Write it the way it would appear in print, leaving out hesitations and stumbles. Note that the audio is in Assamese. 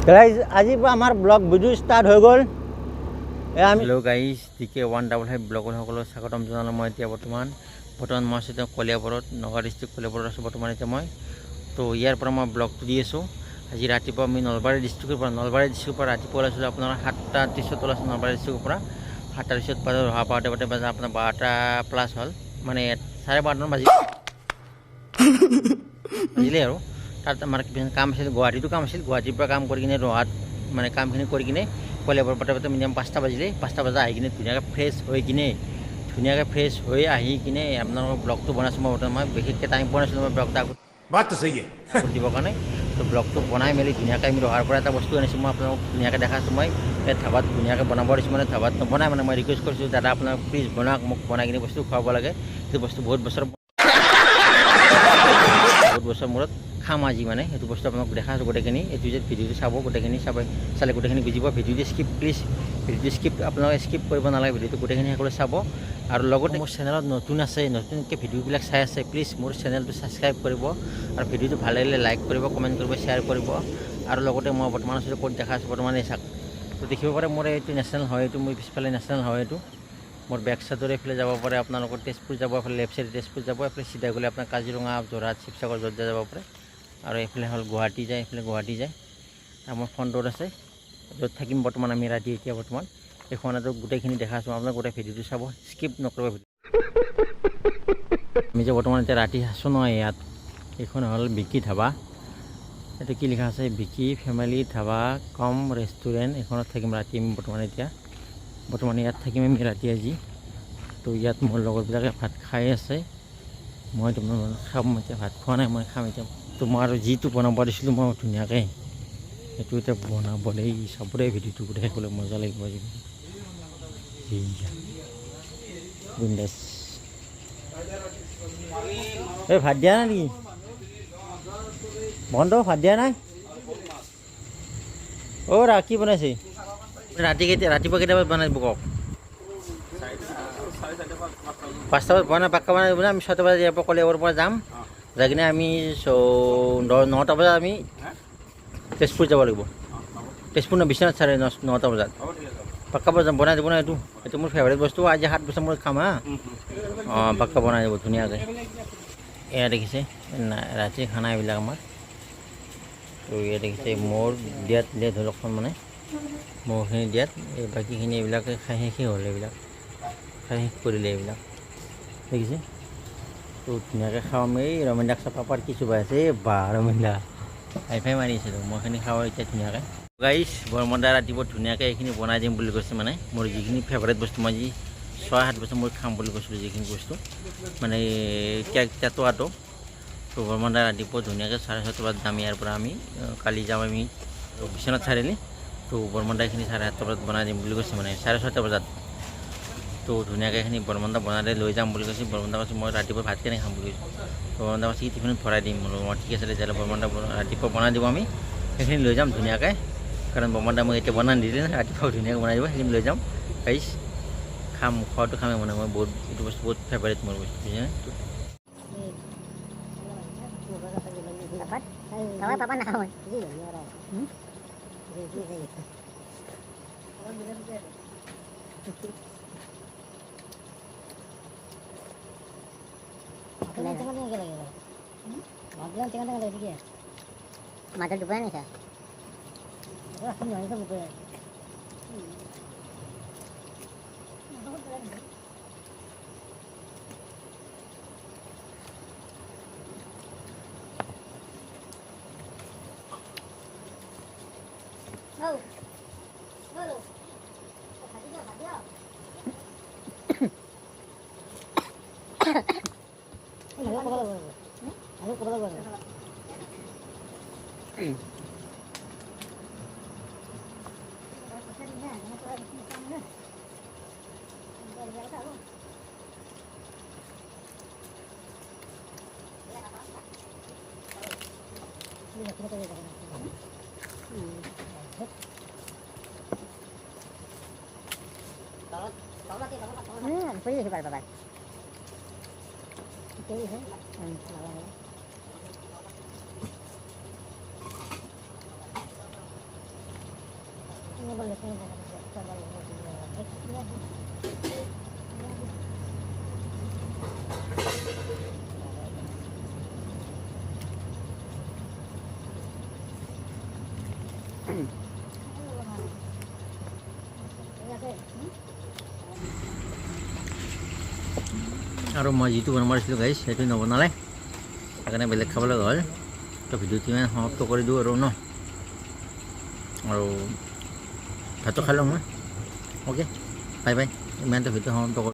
গাইজ আজিৰ পৰা আমাৰ ব্লগ ভিডিঅ' ষ্টাৰ্ট হৈ গ'ল। হেল্ল' গাইজ DK155 ব্লগৰ সকলক স্বাগতম জনালোঁ। মই এতিয়া বৰ্তমান মই আছোঁ কলিয়াবৰত, নগাঁও ডিষ্ট্ৰিক্ট কলিয়াবৰত আছোঁ বৰ্তমান এতিয়া মই। তো ইয়াৰ পৰা মই ব্লগটো দি আছোঁ। আজি ৰাতিপুৱা আমি নলবাৰী ডিষ্ট্ৰিক্টৰ পৰা ৰাতিপুৱা ওলাইছিলোঁ আপোনাৰ 7:30 ওলাইছোঁ নলবাৰী ডিষ্ট্ৰিক্টৰ পৰা। 7:30 বজাত অহা পাওঁতে বাজে আপোনাৰ 12:+ হ'ল, মানে 12:30 বাজিলে আৰু। তাত আমাৰ কাম আছিল, গুৱাহাটীতো কাম আছিল। গুৱাহাটীৰ পৰা কাম কৰি কিনে ৰহাত মানে কামখিনি কৰি কিনে কলিয়াবৰ পাতে মিনিমাম 5টা বাজিলে। 5টা বজাত আহি কিনে ধুনীয়াকৈ ফ্ৰেছ হৈ আহি কিনে আপোনালোকৰ ব্লগটো বনাইছোঁ। মই বৰ্তমান মই বিশেষকৈ টাইম পোৱা নাছিলোঁ মই ব্লগটো আগত দিবৰ কাৰণে। তো ব্লগটো বনাই মেলি ধুনীয়াকৈ আমি ৰহাৰ পৰা এটা বস্তু আনিছোঁ, মই আপোনালোকক ধুনীয়াকৈ দেখাইছোঁ। মই এই ধাবাত ধুনীয়াকৈ বনাব দিছোঁ, মানে ধাবাত নবনাই, মানে মই ৰিকুৱেষ্ট কৰিছোঁ দাদা আপোনাক প্লিজ বনাওক, মোক বনাই কিনে বস্তু খুৱাব লাগে। সেইটো বস্তু বহুত বছৰ মূৰত খাম আজি, মানে সেইটো বস্তু আপোনাক দেখাইছোঁ গোটেইখিনি। এইটো যে ভিডিঅ'টো চাব, গোটেইখিনি চালে গোটেইখিনি বুজিব। ভিডিঅ'টো স্কিপ আপোনালোকে স্কিপ কৰিব নালাগে, ভিডিঅ'টো গোটেইখিনি সকলোৱে চাব। আৰু লগতে মোৰ চেনেলত নতুনকৈ ভিডিঅ'বিলাক চাই আছে, প্লিজ মোৰ চেনেলটো ছাবস্ক্ৰাইব কৰিব। আৰু ভিডিঅ'টো ভাল লাগিলে লাইক কৰিব, কমেণ্ট কৰিব, শ্বেয়াৰ কৰিব। আৰু লগতে মই বৰ্তমান আছোঁ ক'ত দেখাইছোঁ, বৰ্তমান এই চাওক। তো দেখিব পাৰে মোৰ এইটো নেশ্যনেল হয়, এইটো মোৰ পিছফালে নেশ্যনেল হয়। এইটো মোৰ বেক চাইডৰ এইফালে যাব পাৰে আপোনালোকৰ তেজপুৰ যাব, এইফালে লেফ্ট চাইডে তেজপুৰ যাব, এইফালে চিধা গ'লে আপোনাৰ কাজিৰঙা, যোৰহাট, শিৱসাগৰ য'ত যাব পাৰে। আৰু এইফালে হ'ল গুৱাহাটী যায়, এইফালে গুৱাহাটী যায়। আমাৰ ফ্ৰণ্ট ৰোড আছে, য'ত থাকিম বৰ্তমান আমি ৰাতি। এতিয়া বৰ্তমান এইখনতো গোটেইখিনি দেখাইছোঁ, আপোনালোকে গোটেই ভিডিঅ'টো চাব, স্কিপ নকৰিব। আমি যে বৰ্তমান এতিয়া ৰাতি আছোঁ নহয় ইয়াত, এইখন হ'ল বিকি ধাবা। এইটো কি লিখা আছে, বিকি ফেমিলি ধাবা কম ৰেষ্টুৰেণ্ট। এইখনত থাকিম ৰাতি আমি বৰ্তমান ইয়াত থাকিম আমি ৰাতি আজি। তো ইয়াত মোৰ লগৰবিলাকে ভাত খাই আছে, মই তোমাৰ খাম। এতিয়া ভাত খোৱা নাই, মই খাম এতিয়া। তো মই আৰু যিটো বনাব দিছিলোঁ মই ধুনীয়াকৈ সেইটো এতিয়া বনাব দেই, চাবলৈ ভিডিঅ'টো গোটেই সকলোৱে মজা লাগিব আজি। বিন্দাছ। এই ভাত দিয়া নাই নেকি? বন্ধ ভাত দিয়া নাই? অ' কি বনাইছে ৰাতিপুৱা কেইটাবাত বনাই কওক? 5টা বজাত বনাই পাক্কা বনাই দিব। আমি 6টা বজাত ইয়াৰ পৰা কলিয়াবৰৰ পৰা যাম, যাই কিনে আমি 9টা বজাত আমি তেজপুৰ যাব লাগিব। তেজপুৰ বিশ্বনাথ 9:30 বজাত পাক্কা বনাই দিব না। এইটো মোৰ ফেভাৰিট বস্তু, আজি 7 বছৰ মূৰত খাম হা। অঁ পাক্কা বনাই দিব ধুনীয়াকৈ। এয়া দেখিছে ৰাতিৰ খানা এইবিলাক আমাৰ। তো এয়া দেখিছে মোৰ দিয়াত ধৰকচোন, মানে মৌখিনি দিয়াত এই বাকীখিনি এইবিলাকে খাই শেষেই হ'ল, এইবিলাক খাই শেষ কৰিলে এইবিলাক দেখিছে। তো ধুনীয়াকৈ খাওঁ আমি। এই ৰমেনদাক পাপাৰ কি চুবাই আছে, এই বা ৰমেনদা হাইফাই মাৰি আছিলোঁ। মইখিনি খাওঁ এতিয়া ধুনীয়াকৈ। গাইছ বৰমদা ৰাতিপুৱা ধুনীয়াকৈ এইখিনি বনাই দিম বুলি কৈছে, মানে মোৰ যিখিনি ফেভাৰিট বস্তু, মই যি 6-7 বছৰ মই খাম বুলি কৈছিলোঁ যিখিনি বস্তু, মানে টেটুৱাটো। তো বৰমদা ৰাতিপুৱা ধুনীয়াকৈ 6:30 বজাত যাম ইয়াৰ পৰা। আমি কালি যাম আমি বিশ্বনাথ চাৰিআলি। তো বৰমদা এইখিনি 7:30 বজাত বনাই দিম বুলি কৈছে, মানে 6:30 বজাত। তো ধুনীয়াকৈ এইখিনি বৰমদা বনাই লৈ যাম বুলি কৈছে। বৰমদা কৈছে মই ৰাতিপুৱা ভাত কেনে খাম বুলি কৈছোঁ। তো বৰমদা কৈছে কি টিফিনত ভৰাই দিম বোলো। মই ঠিক আছে তেতিয়াহ'লে বৰমদা ৰাতিপুৱা বনাই দিব, আমি সেইখিনি লৈ যাম ধুনীয়াকৈ। কাৰণ বৰমদা মই এতিয়া বনাই নিদিলে নহয়, ৰাতিপুৱা ধুনীয়াকৈ বনাই দিব, সেইখিনি লৈ যাম। গাইছ খাম, খোৱাটো খামেই, মানে মই বহুত এইটো বস্তু বহুত ফেভাৰিট মোৰ বস্তু, বুজিছেনে? পাপা নাখাওঁ মাথাৰ দুপুৰে নেই sir. Pwede ba babay? Okay, আৰু মই যিটো বনাব দিছিলোঁ গাইছ সেইটো নবনালে সেইকাৰণে বেলেগ খাবলৈ গ'ল তো ভিডিঅ'টো ইমান সমাপ্ত কৰি দিওঁ আৰু ন আৰু ভাতটো খাই লওঁ মই অ'কে বাই বাই ইমানটো ভিডিঅ' সমাপ্ত কৰোঁ